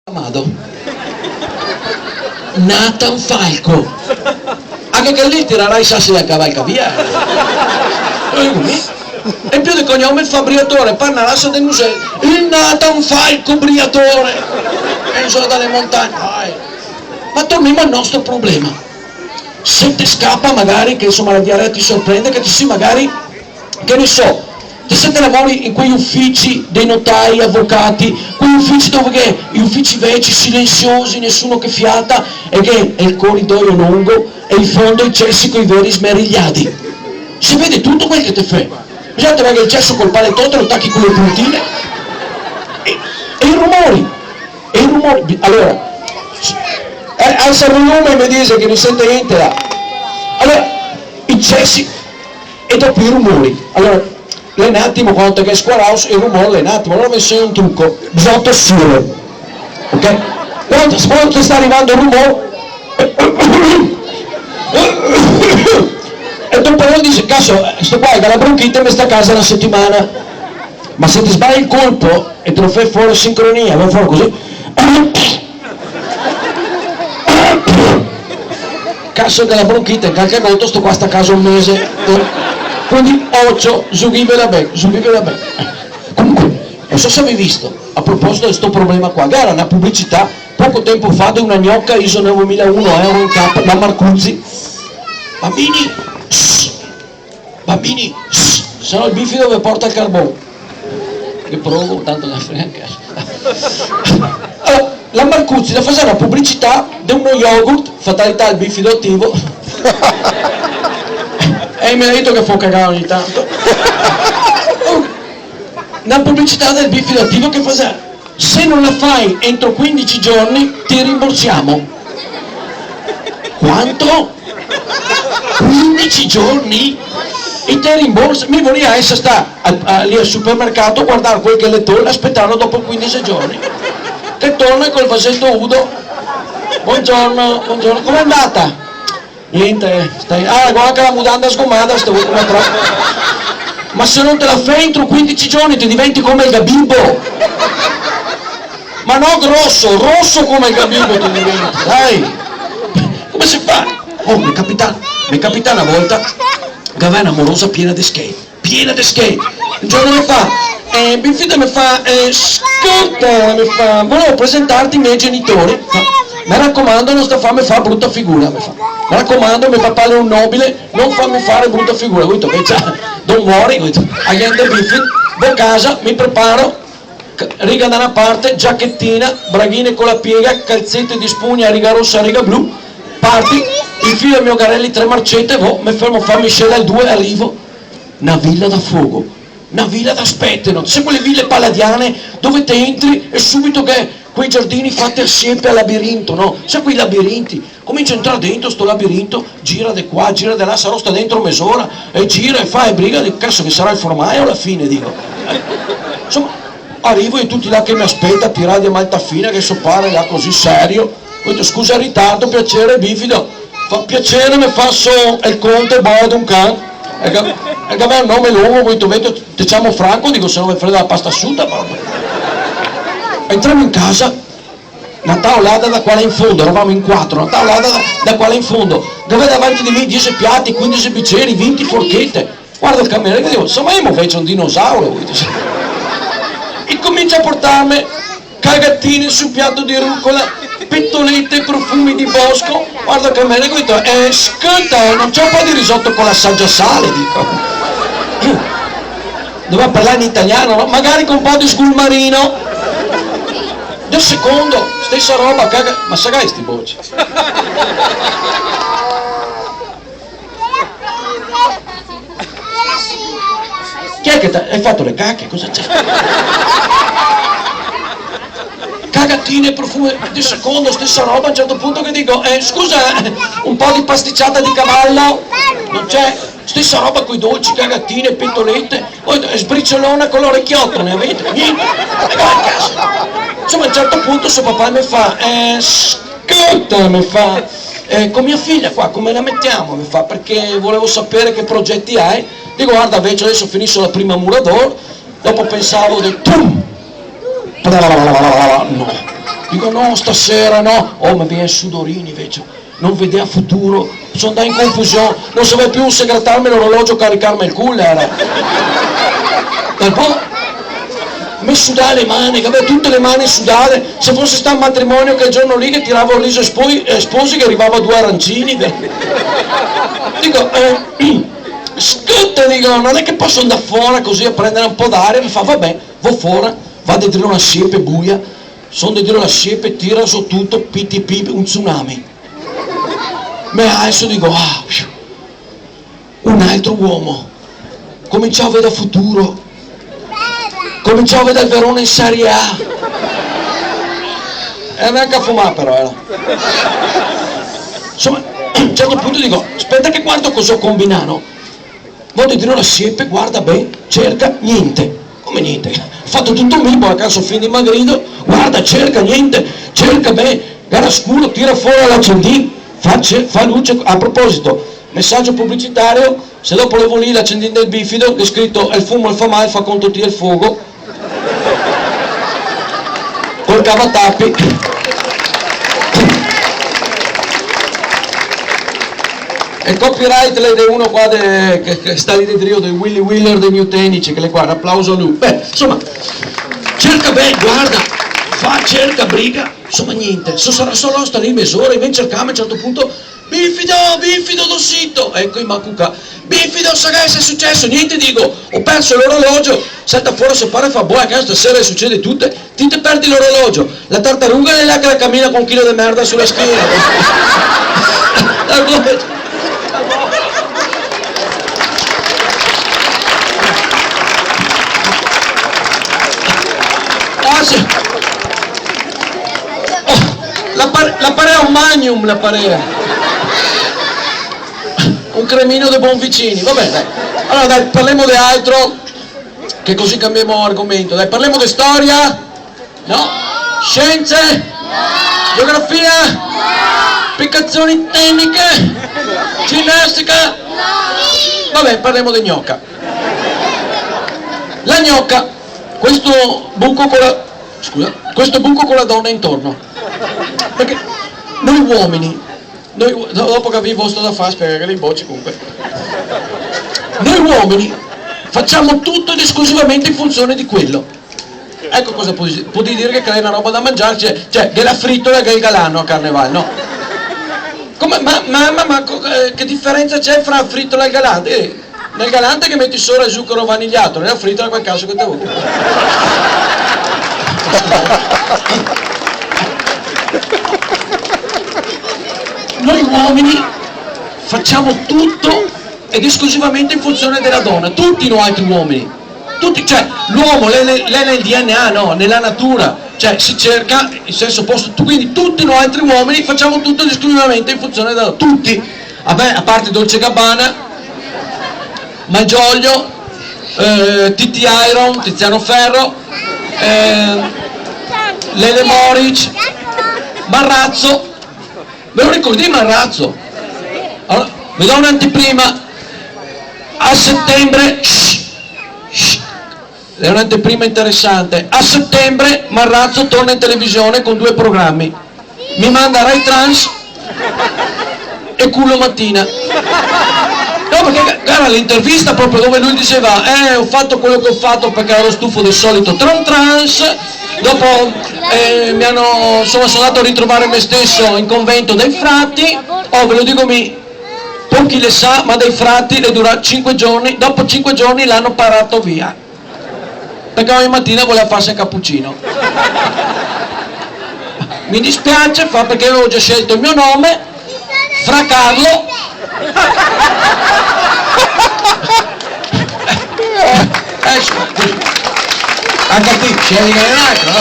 Amado Nathan Falco, anche che lì tirerai i sassi da cavalca via. E in più di cognome il fa briatore, parla l'assa del museo, il Nathan Falco briatore, e sono dalle montagne. Ma torniamo al nostro problema. Se ti scappa magari, che insomma la diarrea ti sorprende, che ti si magari, che ne so, ti senti lavori in quegli uffici dei notai, avvocati, quegli uffici dove che, gli uffici vecchi, silenziosi, nessuno che fiata, e che è il corridoio lungo e in fondo i cessi con i veri smerigliati. Si vede tutto quel che ti fa. Bisogna avere il cesso col paletto, te lo tacchi con le puntine. E i rumori. E i rumori. Allora, alza il volume e mi dice che non sente niente là. Allora, i cessi e dopo i rumori. Allora, un attimo, quando che è squaraus, il rumore, un attimo, allora vi insegno un trucco, bisogna tossire, ok? Quando sta arrivando il rumore, e dopo uno dice, cazzo, sto qua che la bronchite mi sta a casa una settimana, ma se ti sbagli il colpo e te lo fai fuori sincronia, vai fuori così, cazzo che la bronchite, in qualche modo sto qua sta a casa un mese. Quindi occhio, subivela bene. Comunque, non so se avete visto, a proposito di questo problema qua, era una pubblicità poco tempo fa di una gnocca ISO 9001 euro in capo, la Marcuzzi. Bambini, se no il bifido vi porta il carbone. Che provo, tanto la frega anche. Allora, la Marcuzzi da fare una pubblicità di uno yogurt, fatalità il bifido attivo. E mi ha detto che può cagare ogni tanto. Una pubblicità del bifido attivo che fa, se non la fai entro 15 giorni ti rimborsiamo. Quanto? 15 giorni? E te rimborsa? Mi vorrei essere sta lì al supermercato a guardare quel che le torna, aspettarlo dopo 15 giorni che torna col vasetto udo. Buongiorno, com'è andata? Niente, guarda che la mutanda sgomata, ma se non te la fai entro 15 giorni ti diventi come il Gabibbo, ma no rosso come il Gabibbo ti diventi, dai, come si fa? Oh, mi è capitata una volta che aveva un'amorosa piena di skate, un giorno mi fa, Bifido mi fa, ascolta, mi fa, volevo presentarti i miei genitori, mi raccomando non sta farmi fare brutta figura, mi raccomando, mio papà è un nobile, non farmi fare brutta figura. Ho detto, don't worry, agente Biffy, vado a casa, mi preparo, riga da una parte, giacchettina, braghine con la piega, calzette di spugna, riga rossa, riga blu, parti, infilo il mio Garelli 3 marcette, mi fermo a fare miscela al 2, arrivo, una villa da fuoco, una villa da spettino, sai quelle ville palladiane dove te entri e subito che quei giardini fatti assieme al labirinto, no? Sai quei labirinti? Comincia a entrare dentro sto labirinto, gira di qua, gira di là, sarò sta dentro mezz'ora, e gira e fa e briga, di cazzo che sarà il formaio alla fine, dico. Insomma, arrivo e tutti là che mi aspetta, tirare di Maltafina, che so pare là così serio. Ho detto, scusa il ritardo, piacere, Bifido. Fa piacere, mi faccio il conte, boia d'un can. E che aveva il nome lungo, ho detto, ti chiamo Franco, dico, se non mi frega la pasta asciutta, proprio. Entriamo in casa, una tavolata da qua là in fondo, eravamo in 4, una tavolata da qua là in fondo, dove davanti di me 10 piatti, 15 bicchieri, 20 forchette. Guarda il cameriere e dico, insomma io mi faccio un dinosauro. E comincia a portarmi cagatine sul piatto di rucola, pettolette, profumi di bosco. Guarda il cameriere e dico, ascolta, non c'è un po' di risotto con la sale, dico. Doveva parlare in italiano, no? Magari con un po' di sgulmarino. Del secondo, stessa roba, caga, ma sagai sti bocci. Chi è che hai fatto le cacche? Cosa c'è? Cagatine, profumi, del secondo, stessa roba, a un certo punto che dico, scusa, un po' di pasticciata di cavallo, non c'è? Stessa roba con i dolci, cagatine, pentolette, poi sbriciolona con l'orecchiotto, ne avete? Niente? Insomma a un certo punto suo papà mi fa, ascolta, mi fa, con mia figlia qua come la mettiamo? Mi fa, perché volevo sapere che progetti hai. Dico, guarda, invece adesso finisco la prima Murador, dopo pensavo del tum, no, Dico no, stasera no. Oh, ma viene sudorini invece, non vedeva futuro, sono andato in confusione, non sapeva più segretarmi l'orologio, caricarmi il cooler. E poi mi sudava le mani, che aveva tutte le mani sudate, se fosse stato un matrimonio che il giorno lì che tirava il riso sposi che arrivava a 2 arancini. Dico, scusa, dico, non è che posso andare fuori così a prendere un po' d'aria, mi fa vabbè, vado fuori, vado a dire una siepe buia, sono di dire la siepe, tira su tutto, PTP, un tsunami. Ma adesso dico, un altro uomo, cominciavo a vedere futuro, cominciavo a vedere il Verona in Serie A, e neanche a fumare però, insomma, a un certo punto dico, aspetta che guardo cosa ho combinato, vado a dire la siepe, guarda bene, cerca, niente, come niente, ho fatto tutto il mio, a caso fin di Magrido, guarda, cerca, niente, cerca bene, gara scuro, tira fuori l'accendino, fa luce. A proposito, messaggio pubblicitario, se dopo levo lì l'accendino del bifido, è scritto il fumo, il fa male, fa conto ti il fuoco, col cavatappi. E il copyright le è uno qua che sta lì dentro, dei Willy Wheeler dei New Tecnici, che le guarda, applauso a lui. Beh, insomma, cerca bene, guarda, fa, cerca, briga, insomma niente, sarà solo sta lì mezz'ora, e viene cercare a un certo punto, bifido, dossito, ecco i macuca, bifido, sa che è successo, niente, dico, ho perso l'orologio, salta fuori se pare fa buona, che stasera succede tutte, ti perdi l'orologio, la tartaruga è là che la cammina con un chilo di merda sulla schiena. La parea è un magnum, la parea, un cremino dei buon vicini, vabbè dai, allora dai, parliamo di altro, che così cambiamo argomento, dai, parliamo di storia, no? Scienze? No. Geografia? No. Applicazioni tecniche? Ginnastica? No. Vabbè, parliamo di gnocca. La gnocca, questo buco con la donna intorno. Perché noi uomini, dopo che avevo vostro da fare, spiega che le bocce comunque, noi uomini facciamo tutto ed esclusivamente in funzione di quello. Ecco cosa puoi dire, che crea una roba da mangiare, cioè che la frittola che il galano a Carnevale, no? Come, ma che differenza c'è fra frittola e il galante? Nel galante che metti solo il zucchero vanigliato, nella frittola quel caso che te vuoi. Noi uomini facciamo tutto ed esclusivamente in funzione della donna, tutti noi altri uomini, tutti, cioè l'uomo l'è nel DNA, no, nella natura, cioè si cerca in senso opposto, quindi tutti noi altri uomini facciamo tutto ed esclusivamente in funzione della donna, tutti, a parte Dolce Gabbana, Malgioglio, T.T. Iron, Tiziano Ferro, Lele Moric, Marrazzo. Ve lo ricordi Marrazzo? Allora, vi do un'anteprima, a settembre, è un'anteprima interessante, a settembre Marrazzo torna in televisione con 2 programmi, mi manda Rai Trans e Culo Mattina. No, perché era l'intervista proprio dove lui diceva ho fatto quello che ho fatto perché ero stufo del solito trans, dopo sono andato a ritrovare me stesso in convento dai frati, ve lo dico pochi le sa, ma dai frati le dura 5 giorni, dopo 5 giorni l'hanno parato via, perché ogni mattina voleva farsi un cappuccino. Mi dispiace, perché avevo già scelto il mio nome, Fra Carlo. Anche a te, scegli che è un altro, no?